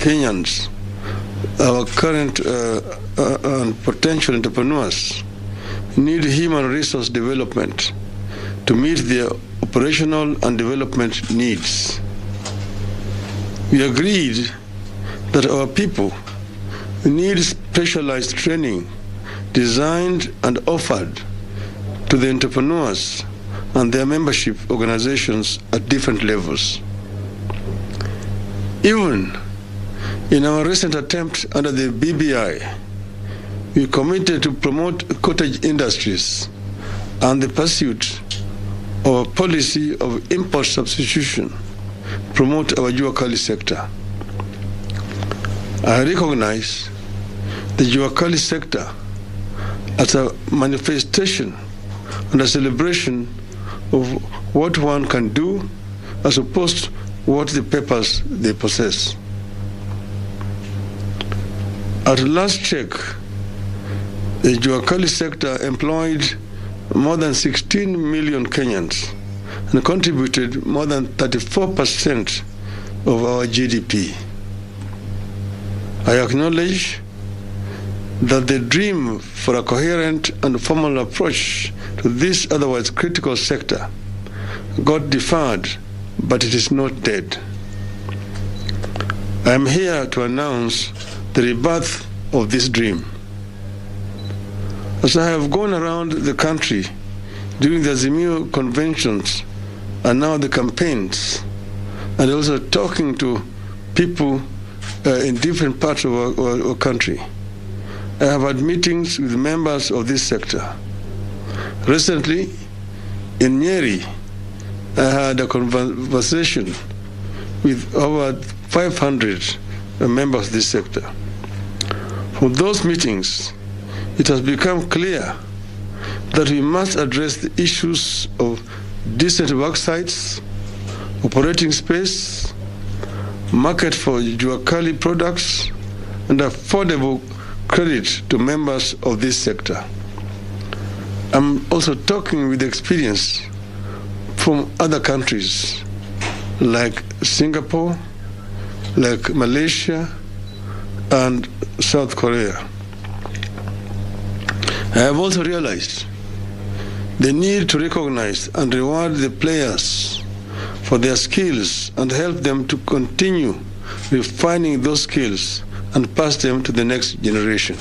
Kenyans, our current and potential entrepreneurs, need human resource development to meet their operational and development needs. We agreed that our people need specialized training designed and offered to the entrepreneurs and their membership organizations at different levels. Even in our recent attempt under the BBI, we committed to promote cottage industries and the pursuit of a policy of import substitution, promote our Jua Kali sector. I recognize the Jua Kali sector as a manifestation and a celebration of what one can do as opposed to what the papers they possess. At last check, the Jua Kali sector employed more than 16 million Kenyans and contributed more than 34% of our GDP. I acknowledge that the dream for a coherent and formal approach to this otherwise critical sector got deferred, but it is not dead. I am here to announce the rebirth of this dream. As I have gone around the country during the Azimio conventions and now the campaigns, and also talking to people in different parts of our country, I have had meetings with members of this sector. Recently, in Nyeri, I had a conversation with over 500 members of this sector. From those meetings, it has become clear that we must address the issues of decent work sites, operating space, market for Jua Kali products, and affordable credit to members of this sector. I'm also talking with experience from other countries like Singapore, like Malaysia, and South Korea. I have also realized the need to recognize and reward the players for their skills and help them to continue refining those skills and pass them to the next generation.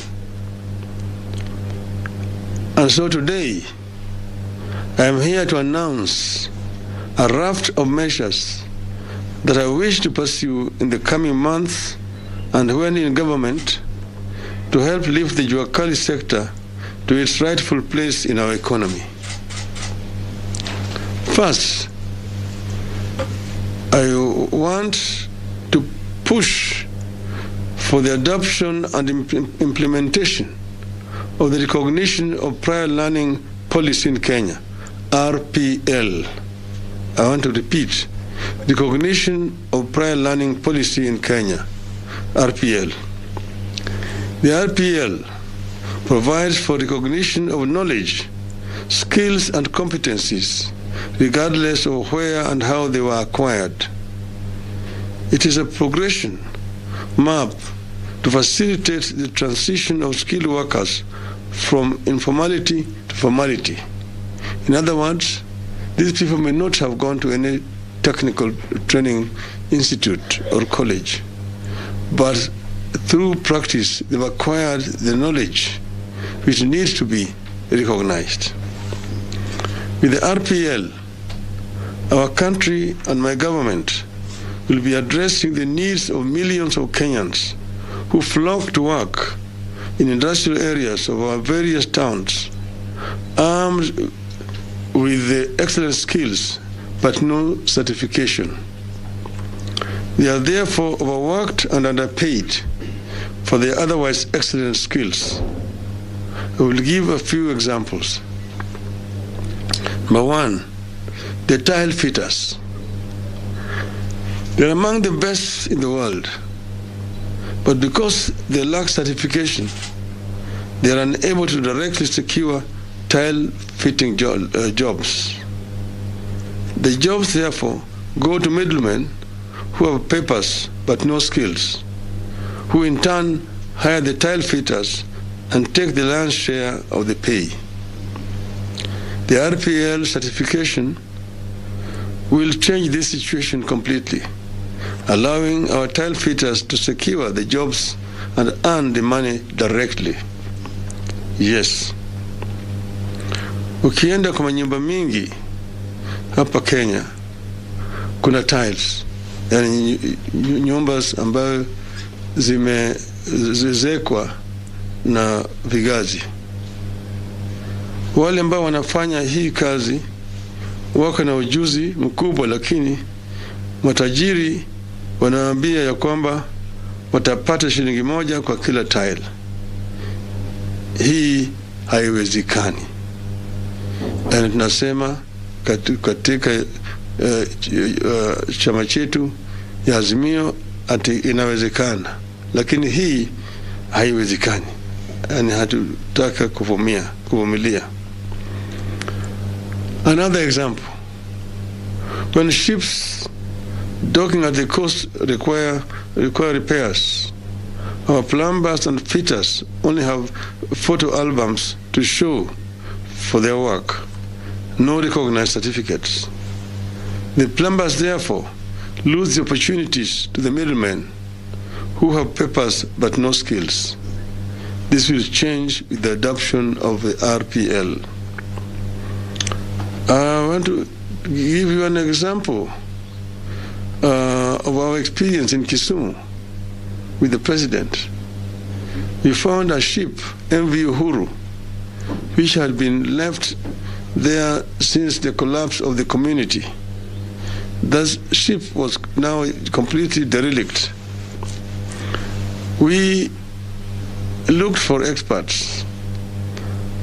And so today, I am here to announce a raft of measures that I wish to pursue in the coming months and when in government to help lift the Jua Kali sector to its rightful place in our economy. First, I want to push for the adoption and implementation of the recognition of prior learning policy in Kenya, RPL. I want to repeat, recognition of prior learning policy in Kenya, RPL. The RPL provides for recognition of knowledge, skills, and competencies, regardless of where and how they were acquired. It is a progression map to facilitate the transition of skilled workers from informality to formality. In other words, these people may not have gone to any technical training institute or college, but through practice they've acquired the knowledge which needs to be recognized. With the RPL, our country and my government will be addressing the needs of millions of Kenyans who flock to work in industrial areas of our various towns, armed with the excellent skills but no certification. They are therefore overworked and underpaid for their otherwise excellent skills. I will give a few examples. Number one, the tile fitters. They are among the best in the world, but because they lack certification, they are unable to directly secure tile fitting jobs. The jobs, therefore, go to middlemen who have papers but no skills. who in turn hire the tile fitters and take the lion's share of the pay. The RPL certification will change this situation completely, allowing our tile fitters to secure the jobs and earn the money directly. Yes. Ukienda kwa nyumba mingi hapa Kenya kuna tiles, yani nyumba ambayo zimezekwa na vigazi. Wale ambao wanafanya hii kazi wako na ujuzi mkubwa, lakini matajiri wanaambia ya kwamba watapata shilingi moja kwa kila tile. Hii haiwezekani. Na tunasema katika chama chetu ya Azimio ati inawezekana, lakini hii haiwezekani. Yani hatutaka kuvumilia. Another example, when ships docking at the coast require repairs, our plumbers and fitters only have photo albums to show for their work, no recognized certificates. The plumbers therefore lose the opportunities to the middlemen who have papers but no skills. This will change with the adoption of the RPL. I want to give you an example of our experience in Kisumu with the president. We found a ship, MV Uhuru, which had been left there since the collapse of the community. That ship was now completely derelict. We looked for experts,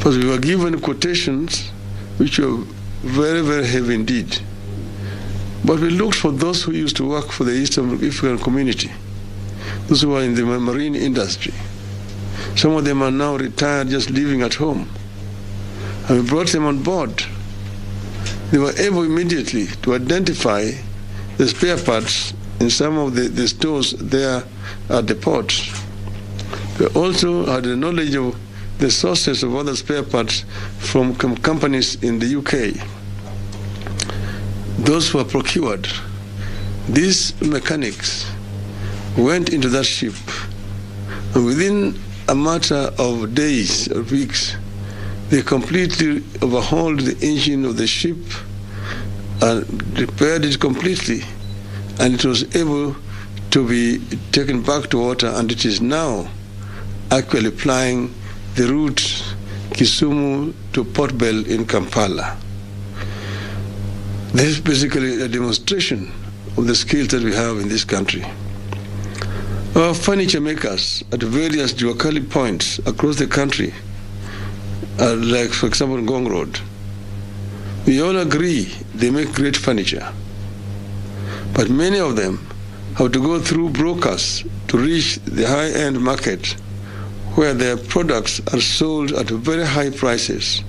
but we were given quotations which were very, very heavy indeed. But we looked for those who used to work for the Eastern African community, those who were in the marine industry. Some of them are now retired, just living at home. And we brought them on board. They were able immediately to identify the spare parts in some of the stores there at the port. They also had the knowledge of the sources of other spare parts from companies in the UK. Those were procured. These mechanics went into that ship, and within a matter of days or weeks, they completely overhauled the engine of the ship and repaired it completely, and it was able to be taken back to water, and it is now actually plying the route Kisumu to Port Bell in Kampala. This is basically a demonstration of the skills that we have in this country. Our furniture makers at various Juakali points across the country, like for example Ngong Road, we all agree they make great furniture, but many of them have to go through brokers to reach the high-end market, where their products are sold at very high prices,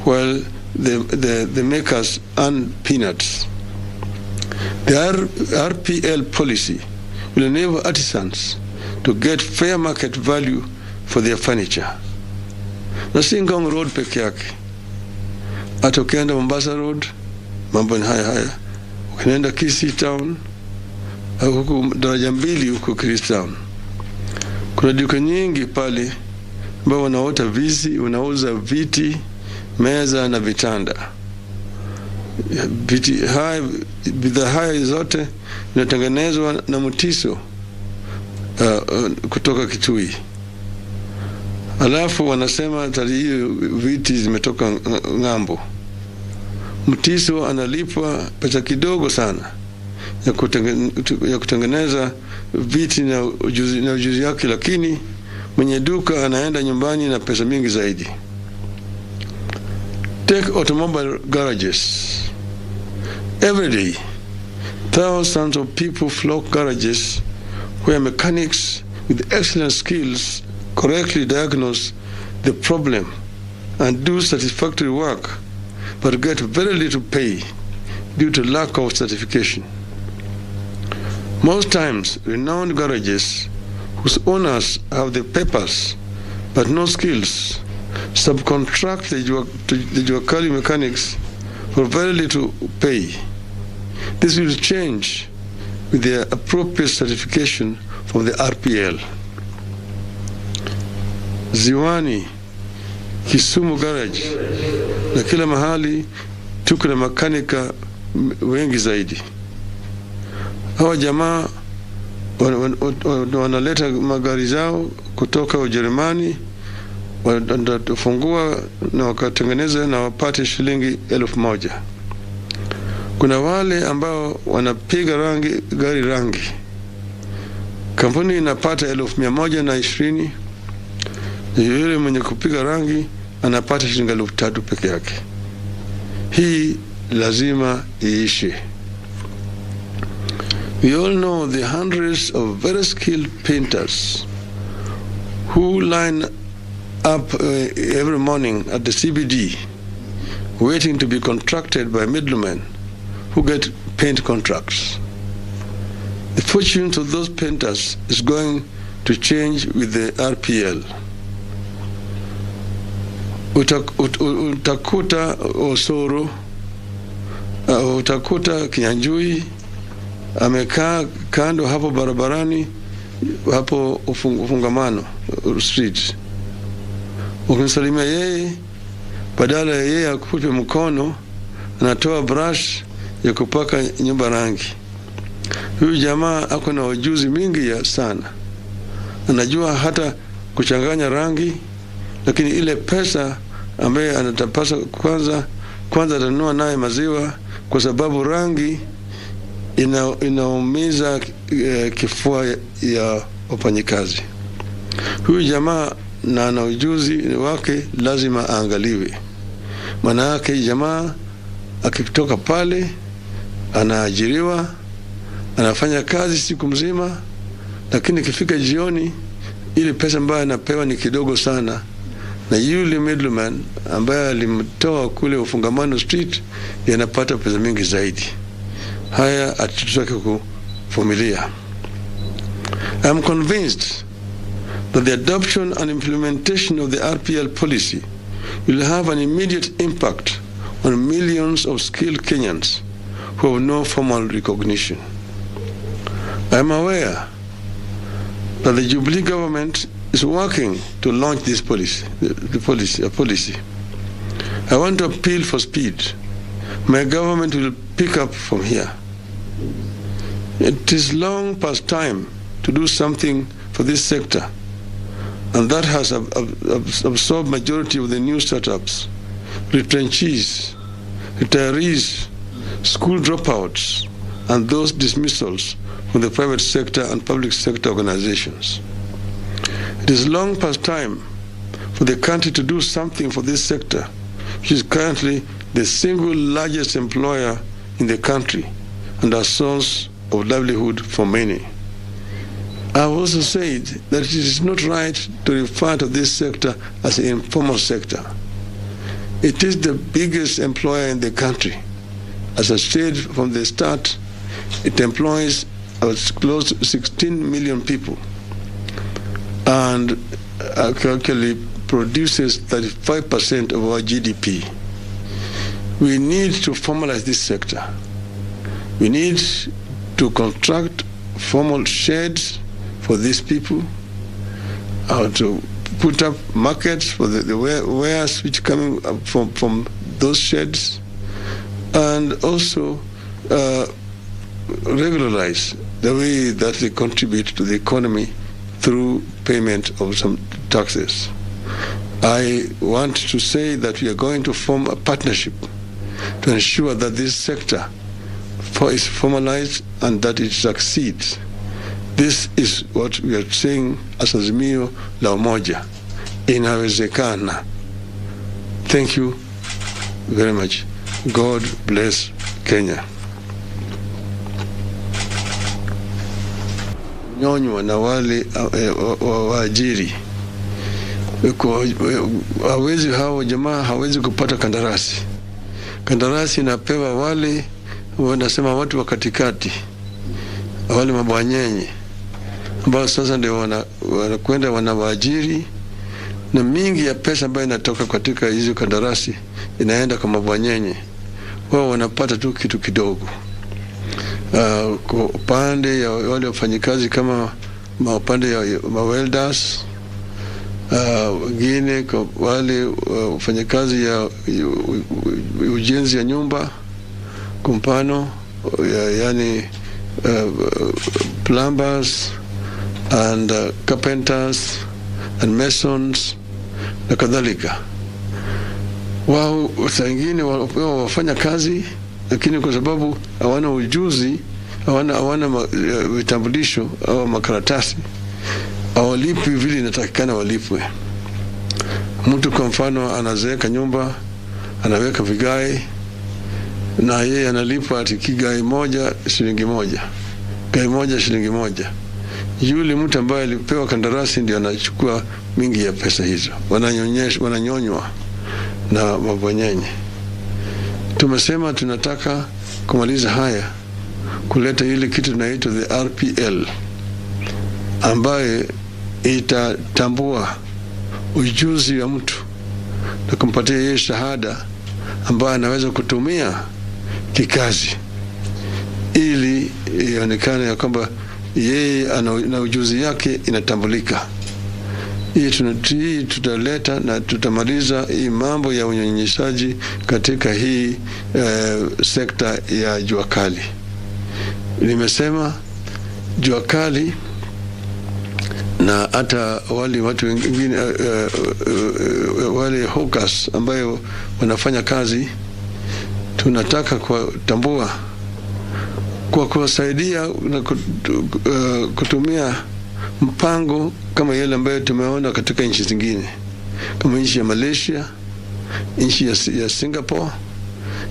while the makers earn peanuts. The RPL policy will enable artisans to get fair market value for their furniture. Na si Ngong Road peke yake, hata ukienda Mombasa Road, mambo ni haya. Ukienda Kisii Town, huku daraja mbili huku Kisii Town, kuna duka nyingi pale ambao wanauza viti, meza na vitanda. Bidhaa haya zote zinatengenezwa na Mutiso kutoka Kitui. Alafu wanasema tali hiyo viti zimetoka ng'ambo. Mutiso analipwa pesa kidogo sana ya kutengeneza viti na ujuzi yake, lakini mwenye duka anaenda nyumbani na pesa mingi zaidi. Take automobile garages. Every day, thousands of people flock garages where mechanics with excellent skills correctly diagnose the problem and do satisfactory work, but get very little pay due to lack of certification. Most times, renowned garages whose owners have the papers but no skills subcontract the Juakali mechanics for very little pay. This will change with their appropriate certification from the RPL. Ziwani, Kisumu garage, na kila mahali tuko na makanika wengi zaidi. Hawa jamaa wanaleta magari zao kutoka Ujerumani, watafungua na wakatengeneza na wapate shilingi 1,000. Kuna wale ambao wanapiga gari rangi. Kampuni inapata 1,120. Yule mwenye kupiga rangi anapata shilingi 3,000 peke yake. Hii lazima iishe. We all know the hundreds of very skilled painters who line up every morning at the CBD waiting to be contracted by middlemen who get paint contracts. The fortunes of those painters is going to change with the RPL. Utakuta Osoro, utakuta Kinyanjui amekaa kando hapo barabarani, hapo ufungamano street. Ukimsalimia yeye, badala ya yeye akupe mkono, anatoa brush ya kupaka nyumba rangi. Huyu jamaa ako na ujuzi mingi sana. Anajua hata kuchanganya rangi, lakini ile pesa ambaye anatapasa kwanza atanunua naye maziwa, kwa sababu rangi inaumiza kifua ya wafanyikazi. Huyu jamaa na ana ujuzi wake lazima aangaliwe. Maana yake jamaa akitoka pale anaajiriwa, anafanya kazi siku mzima, lakini ikifika jioni ile pesa ambayo anapewa ni kidogo sana, na yule middleman ambaye alimtoa kule ufungamano street yanapata pesa mingi zaidi. Haya atutake kuvumilia. I am convinced that the adoption and implementation of the RPL policy will have an immediate impact on millions of skilled Kenyans who have no formal recognition. I am aware that the Jubilee government is working to launch this policy, a policy. I want to appeal for speed. My government will pick up from here. It is long past time to do something for this sector, and that has absorbed majority of the new startups, retrenchees, retirees, school dropouts, and those dismissals from the private sector and public sector organizations. It is long past time for the country to do something for this sector, which is currently the single largest employer in the country and a source of livelihood for many. I have also said that it is not right to refer to this sector as an informal sector. It is the biggest employer in the country. As I said from the start, it employs close to 16 million people and actually produces 35% of our GDP. We need to formalize this sector. We need to construct formal sheds for these people, to put up markets for the wares which coming from those sheds, and also regularize the way that they contribute to the economy through payment of some taxes. I want to say that we are going to form a partnership to ensure that this sector is formalized and that it succeeds. This is what we are saying as Azimio la Umoja. Inawezekana. Thank you very much. God bless Kenya. Nyonywa na wale waajiri. Hawezi hao jamaa hawezi kupata kandarasi. Kandarasi inapewa wale wanasema watu wa katikati, wale mabwanyenye ambao sasa ndio wanakwenda wanawaajiri, na mingi ya pesa ambayo inatoka katika hizo kandarasi inaenda kwa mabwanyenye. Wao wanapata tu kitu kidogo. Kwa upande ya wale wafanyikazi kama upande ya welders, wengine kwa wale wafanyikazi ya ujenzi ya nyumba, kwa mfano yani plumbers and carpenters and masons na kadhalika. Wao saa nyingine wafanya kazi, lakini kwa sababu hawana ujuzi, hawana vitambulisho au makaratasi, hawalipwi vile inatakikana walipwe. Mtu kwa mfano anazeeka nyumba, anaweka vigae, na yeye analipwa ati kigae moja shilingi moja, gae moja shilingi moja. Yule mtu ambaye alipewa kandarasi ndio anachukua mingi ya pesa hizo, wananyonywa na mabwanyenye. Tumesema tunataka kumaliza haya, kuleta ile kitu tunaitwa the RPL, ambaye itatambua ujuzi wa mtu na kumpatia yeye shahada ambayo anaweza kutumia kikazi, ili ionekane ya kwamba yeye na ujuzi yake inatambulika. Hii tutaleta na tutamaliza hii mambo ya unyonyeshaji katika hii sekta ya jua kali. Nimesema jua kali, na hata wale watu wengine wale hawkers ambayo wanafanya kazi, tunataka kutambua kwa kuwasaidia na kutumia mpango kama yale ambayo tumeona katika nchi zingine, kama nchi ya Malaysia, nchi ya Singapore,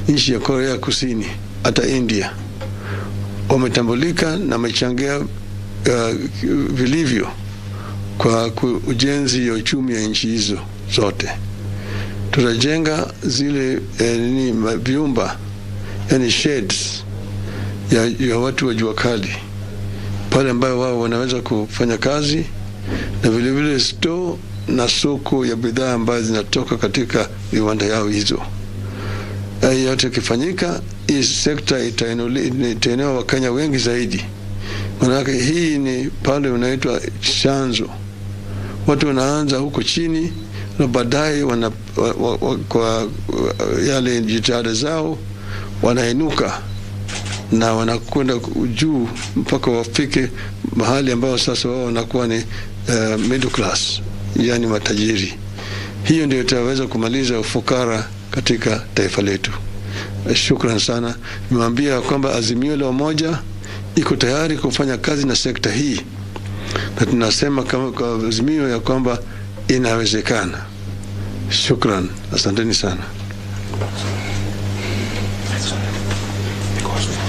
nchi ya Korea Kusini, hata India. Wametambulika na wamechangia vilivyo kwa ujenzi ya uchumi ya nchi hizo zote. Tutajenga zile vyumba, yani sheds ya watu wa jua kali, pale ambayo wao wanaweza kufanya kazi, na vile vile store na soko ya bidhaa ambazo zinatoka katika viwanda yao hizo. Yote kifanyika, hii sekta itaenea Wakenya wengi zaidi. Maana hii ni pale unaitwa chanzo. Watu wanaanza huko chini, na baadaye kwa yale jitihada zao wanainuka na wanakwenda juu mpaka wafike mahali ambao sasa wao wanakuwa ni middle class, yani matajiri. Hiyo ndio itaweza kumaliza ufukara katika taifa letu. Shukran sana. Nimwambia kwamba Azimio la Umoja iko tayari kufanya kazi na sekta hii, na tunasema kama kwa Azimio ya kwamba inawezekana. Shukran, asanteni sana.